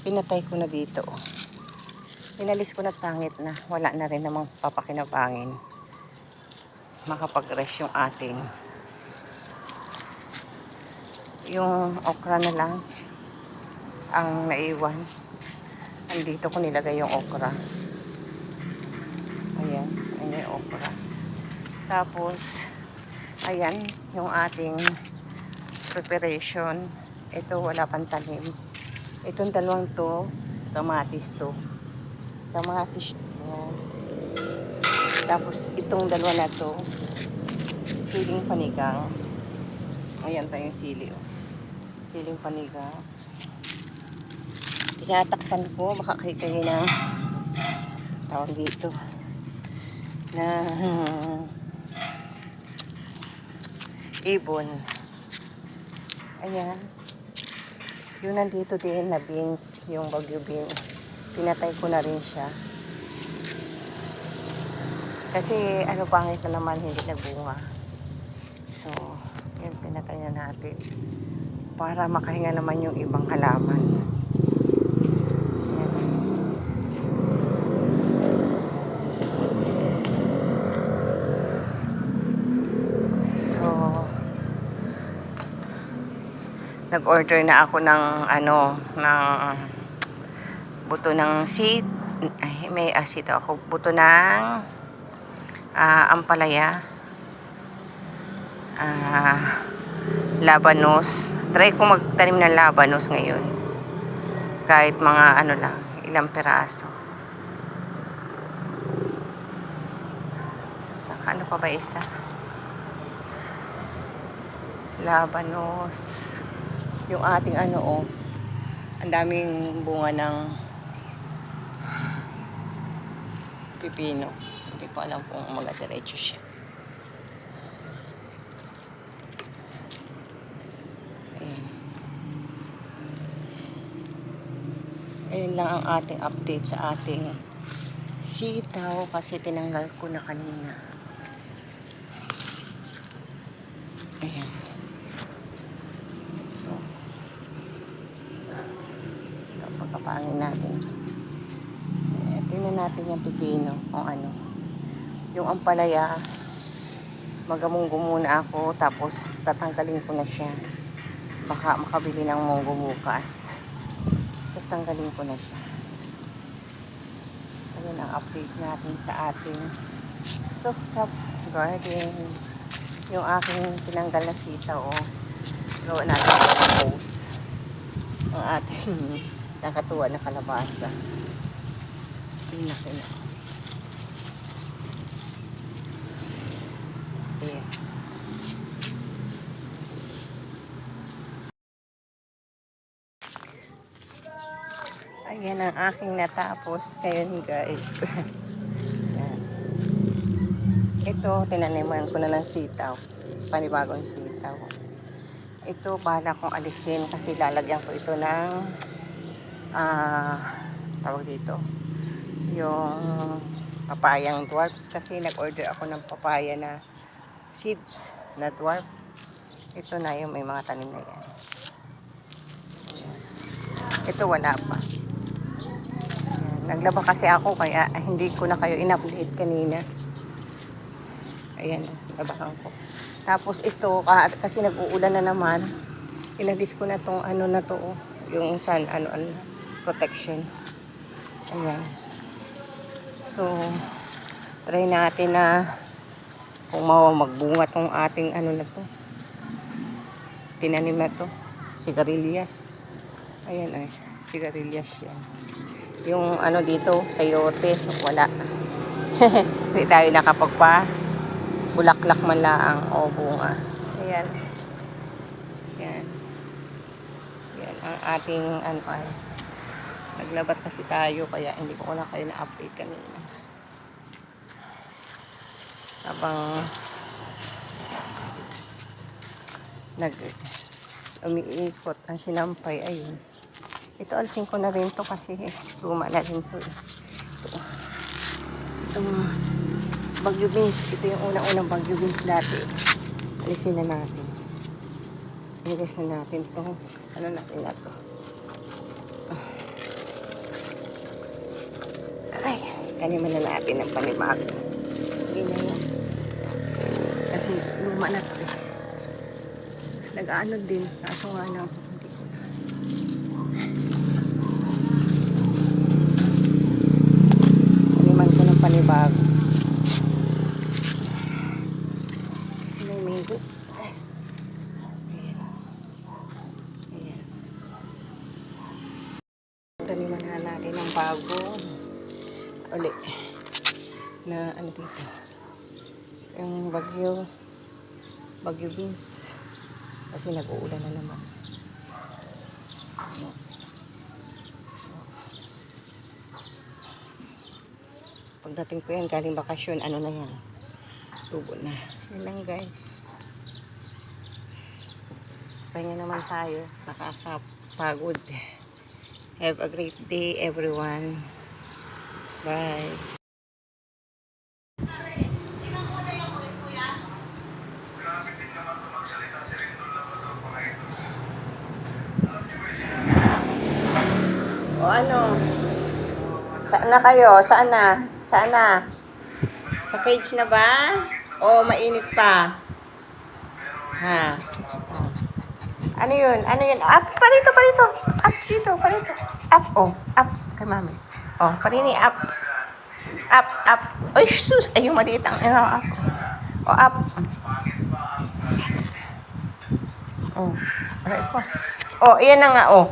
pinatay ko na dito. Inalis ko na, pangit na. Wala na rin namang papakinabangin. Makapag-rest yung ating. Yung okra na lang ang naiwan. Andito ko nilagay yung okra. Ayan, ayan yung okra. Tapos, ayan, yung ating preparation. Ito, wala pang tanim. Itong dalawang to, kamatis to. Kamatis. Ayan. Tapos, itong dalawa na to, siling panigang. Ayan pa yung sili. Oh. Siling panigang. Tinatakpan ko, baka kayo ng tawag dito na ibon. Ayan. Yung nandito din na beans, yung bagyo bean. Pinatay ko na rin siya. Kasi ano, pangit na naman, hindi nagbunga. So, yun, pinatay na natin. Para makahinga naman yung ibang halaman. Ayan. So, nag-order na ako ng ano, ng buto ng seed. Ay, may asid ako. Buto ng ampalaya. Labanos. Try ko magtanim ng labanos ngayon. Kahit mga ano lang, ilang peraso. Saka ano pa ba isa? Labanos. Yung ating ano, oh, ang daming bunga ng pipino. Hindi ko alam kung magadiretso siya. Ayan. Ayun lang ang ating update sa ating sitaw kasi tinanggal ko na kanina. Ayan. Ito, pagkapangin natin. Tingnan natin yung pipino kung ano. Yung ampalaya, magamunggo muna ako tapos tatanggalin ko na siya. Baka makabili ng munggo bukas. Tapos tanggalin ko na siya. Ayun ang update natin sa ating rooftop garden. Yung aking tinanggal na sitaw, oh. Gawa natin sa post. Ang ating nakatuwa na kalabasa. Laki na. Ayan. Ayan ang aking natapos ngayon, guys. Ayan. Ito, tinaniman ko na ng sitaw. Panibagong sitaw. Ito, bahala kong alisin kasi lalagyan ko ito ng tawag dito, yung papayang dwarfs kasi nag-order ako ng papaya na seeds na dwarf. Ito na yung may mga tanim na yan. Ito wala pa. Ayan. Naglaba kasi ako kaya hindi ko na kayo in-update kanina. Ayan, labahan ko. Tapos ito, kasi nag-uulan na naman, inalis ko na tong ano na to, yung sun, ano, protection. Ayan. So, try natin na kung magbunga tong ating ano na to. Tinanim na to. Sigarilyas. Ayan ay, sigarilyas yan. Yung ano dito, sayote, wala. Hindi tayo nakapagpa bulaklak man lang o bunga. Ayan. Ayan. Ayan ang ating ano ay. Naglabat kasi tayo kaya hindi ko na kayo na-update kanina. Habang umiikot ang sinampay, ayun. Ito alisin ko na rin to kasi luma na rin to. Itong bagyo beans, ito yung unang-unang bagyo beans dati. Alisin na natin. Ilis na natin to. Ano natin na to? Ay, taniman na natin ang panibago. Hindi na yan. Kasi luma na to eh. Nag-ano din. Kaso nga lang, hindi ko na. Taniman ko ng panibago. Kasi may mango. Ayan. Ayan. Taniman na natin ng bago. Uli. Na ano dito. Yung bagyo beans. Kasi nag-uulan na naman. So, pagdating ko yan, galing bakasyon, ano na yan? Tubo na. Yan lang guys. Pahinga naman tayo. Nakakapagod. Have a great day everyone. Bye. O ano? Saan na kayo? Saan na? Saan na? Sa cage na ba? O mainit pa? Ha? Ano yun? Ano yun? Up! Palito! Palito! Up! Dito! Palito! Up! Oh! Up! Kay mami. Oh! Parini! Up! Up! Up! Ay! Sus! Ay! Yung maliit ang up! Oh! Up! Oh! Aray ko. Oh! Iyan na nga! Oh!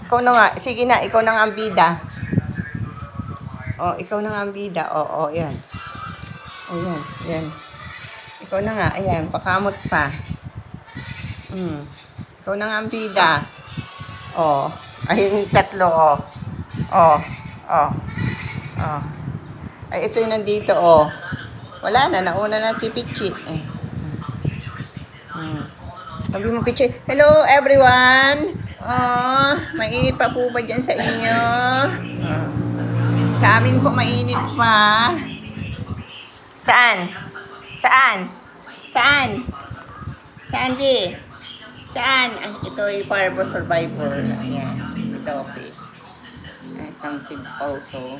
Ikaw na nga. Sige na. Ikaw na nga ang bida. Oh! Ikaw na nga ang bida. Oh! Oh! Yan. Oh! Yan. Yan. Ikaw na nga. Ayan. Pakamot pa. Ikaw na nga ang bida. Oh. Ayun yung tatlo. Oh. Oh. Oh. Oh. Ay, ito yung nandito. Oh. Wala na. Nauna na si Pichi. Sabi mo, Pichi. Hello, everyone. Oh. Mainit pa po ba dyan sa inyo? Oh. Sa amin po mainit pa. Saan? Saan? Saan? Saan, Bi? Saan? Ito yung Parvo Survivor. Ayan. Si Toffee. Stampede also.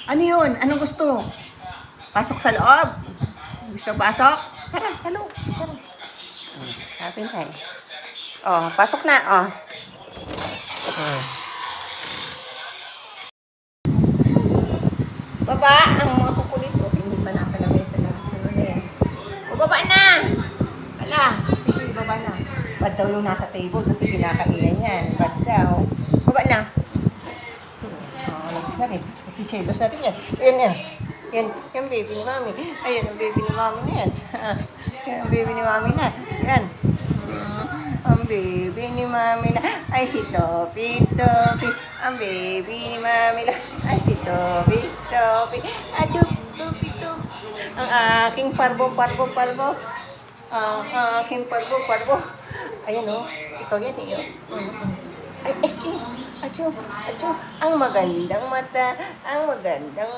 Ano yun? Anong gusto? Pasok sa loob? Gusto pasok? Tara, sa loob. Tara. Kapin tayo. Oh, pasok na. Oh. Baba, ang mga kukulit ko. Hindi pa nakalagay sa ano na yan. O, baba na! Ala, sige, baba na. Bad daw yung nasa table kasi kinakainan yan. Bad daw. Baba na. Nagsisabi. Nagsiselos natin yan. Ayan yan. Yan, yung baby ni mami. Ayan, ang baby ni mami na yan. Yan, ang baby ni mami na. Yan. Ang baby ni mami na. Ay, si Toffee, Toffee. Ang baby ni mami na. Ay, si Toffee, Toffee. Achup, Toffee, Toffee. Ang aking parbo. Ang aking parbo. Ayan o. Ikaw yan eh. Ay, achup. Ang magandang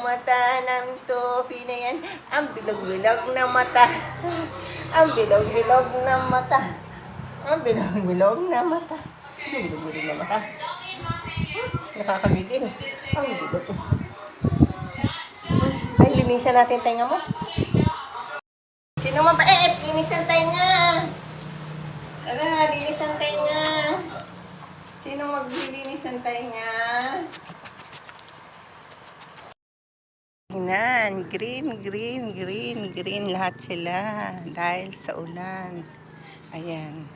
mata ng Toffee na yan. Ang bilog-bilog na mata. Ang bilog-bilog na mata. Nakakagigil. Ang bilog. Ay, linisan natin tainga mo. Sino mabait? Linisan tainga. Tara, linisan tainga. Sino maglilinis ng tainga? Tingnan, green lahat sila dahil sa ulan. Ayan.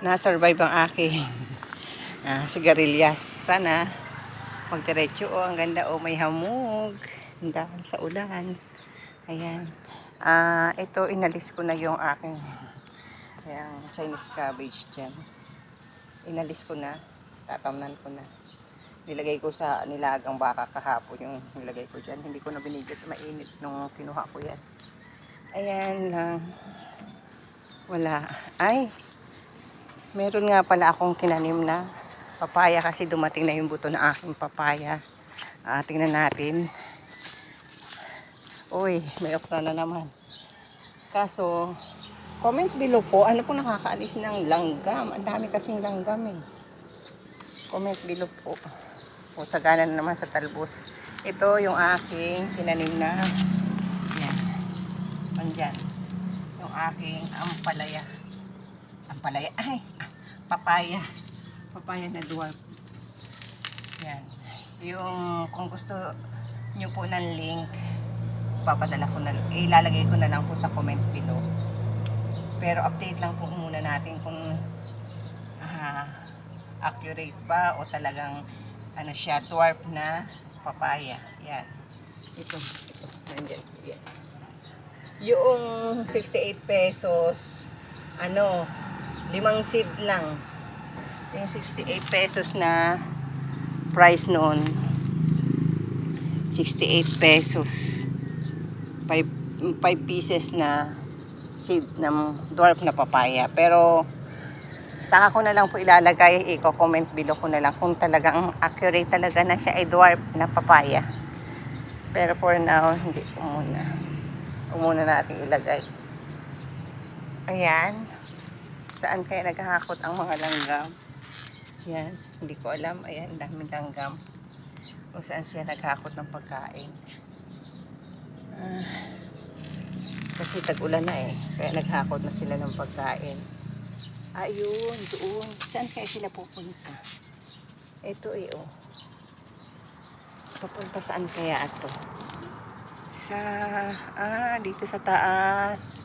Na-survive ang aking sigarilyas. Sana magdiretso. Oh, ang ganda. Oh, may hamog dahil sa ulan. Ayan. Ito, inalis ko na yung aking Chinese cabbage dyan. Inalis ko na. Tatamnan ko na. Nilagay ko sa nilagang baka kahapon yung nilagay ko dyan. Hindi ko na binigyan. Mainit nung kinuha ko yan. Ayan lang. Wala. Ay, meron nga pala akong tinanim na papaya kasi dumating na yung buto na aking papaya. Tingnan natin. Uy, may okra na naman. Kaso, Comment below po, ano po nakakaalis ng langgam? Ang dami kasing langgam eh. Comment below po. O sagana na naman sa talbos. Ito yung aking tinanim na. Yan. Andyan. Yung aking ampalaya. Ampalaya. Ay! Papaya. Papaya na dwarf. Yan. Yung kung gusto nyo po ng link, papadala ko na, ilalagay ko na lang po sa comment below. Pero update lang po muna natin kung accurate ba o talagang ano siya, dwarf na papaya. Yan. Ito. Nandiyan. Yan. Yung 68 pesos, ano, 5 seed lang. Yung 68 pesos na price noon, 68 pesos. 5 pieces na seed ng dwarf na papaya. Pero saka ko na lang po ilalagay, i-comment below ko na lang kung talagang accurate talaga na siya ay dwarf na papaya. Pero for now, hindi ko muna. Muna natin ilagay. Ayan. Saan kaya naghahakot ang mga langgam? Yan. Hindi ko alam. Ayan, daming langgam. Kung saan siya naghahakot ng pagkain. Kasi tag-ulan na eh. Kaya naghakot na sila ng pagkain. Ayun, doon. Saan kaya sila pupunta? Ito eh, oh. Papunta saan kaya ito? Sa, dito sa taas.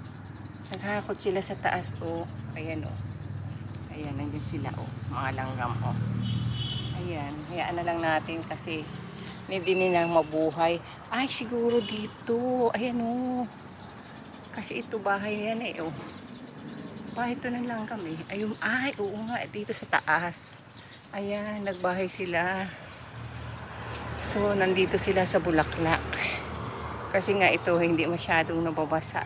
Naghakot sila sa taas, oh. Ayan, oh. Ayan, nandiyan sila, oh. Mga langgam, oh. Ayan, hayaan na lang natin kasi hindi nilang mabuhay. Ay, siguro dito. Ayan, oh. Kasi ito bahay yan eh, oh. Bahay ito ng langgam eh. Ayun, ay, oo nga, dito sa taas. Ayan, nagbahay sila. So, nandito sila sa bulaklak. Kasi nga ito, hindi masyadong nababasa.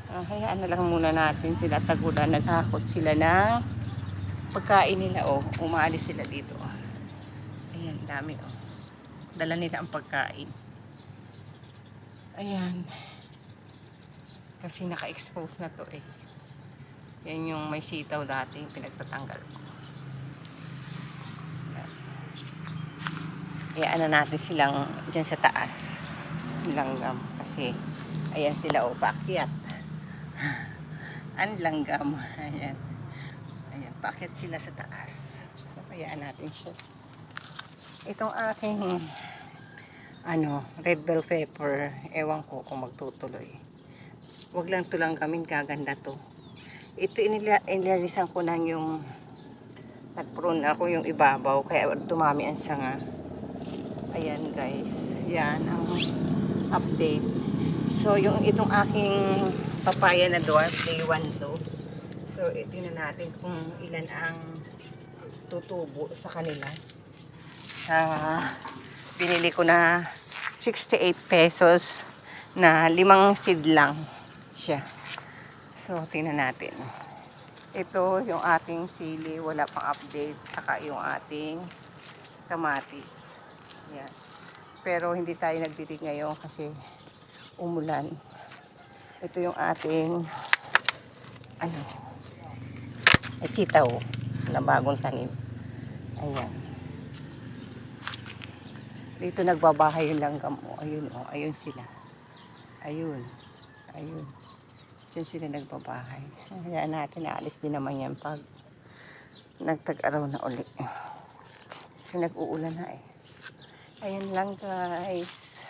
Hayaan na lang muna natin sila tagulan. Naghakot sila ng pagkain nila, oh. Umaalis sila dito, oh. Ayan, dami, oh. Dala nila ang pagkain. Ayan. Kasi naka-expose na to eh. Yan yung may sitaw dati, pinagtatanggal ko. Hayaan na natin silang dyan sa taas. Langgam. Kasi, ayan sila, oh, paakyat. Ang langgam. Ayan. Ayan, paakyat sila sa taas. So, hayaan natin siya. Itong aking red bell pepper, ewan ko kung magtutuloy. Wag lang to lang gamin, gaganda to. Ito inilalisan ko lang yung nagprune ako yung ibabaw, kaya tumami ang sanga. Ayan guys, yan ang update. So yung itong aking papaya na dwarf, day 1 to. So tingnan natin kung ilan ang tutubo sa kanila. Binili ko na 68 pesos na 5 seed lang siya. So tingnan natin. Ito yung ating sili, wala pang update. Saka yung ating kamatis. Yan. Pero hindi tayo nagdidig ngayon kasi umulan. Ito yung ating sitaw na bagong tanim. Ayan. Dito nagbabahay yung langgam, oh. Ayun, oh. Ayun sila. Ayun. Ayun. Diyan sila nagbabahay. Hayaan natin, naalis din naman yan pag nagtag-araw na uli. Kasi nag-uulan na eh. Ayan lang guys.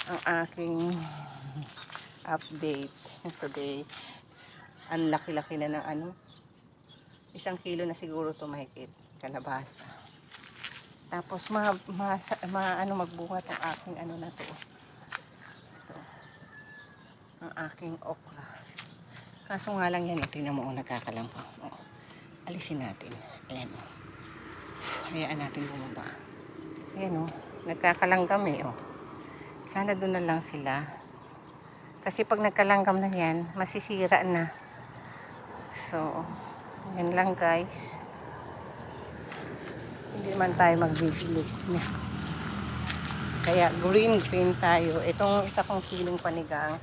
Ang aking update today. Ang laki-laki na ng 1 kilo na siguro ito mahigit. Kalabasa. Tapos magbunga ang aking na to. Ito. Ang aking okra. Kaso nga lang yan, tingnan mo, nagkakalampang. Alisin natin. Ayan, o. Hayaan natin bumaba. Ayan, o. Nagkakalanggam eh, o. Sana doon na lang sila. Kasi pag nagkalanggam na yan, masisira na. So, yan lang guys. Hindi man tayo magbibilig. Kaya green tayo. Itong isa kong siling panigang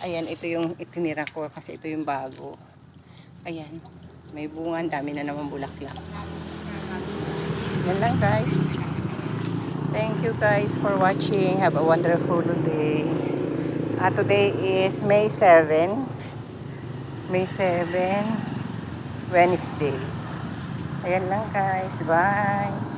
Ayan, ito yung itinira ko kasi ito yung bago. Ayan, may bunga, ang dami na naman bulaklak. Yan lang guys. Thank you guys for watching. Have a wonderful day. Today is May 7. May 7, Wednesday. Ayan lang guys. Bye.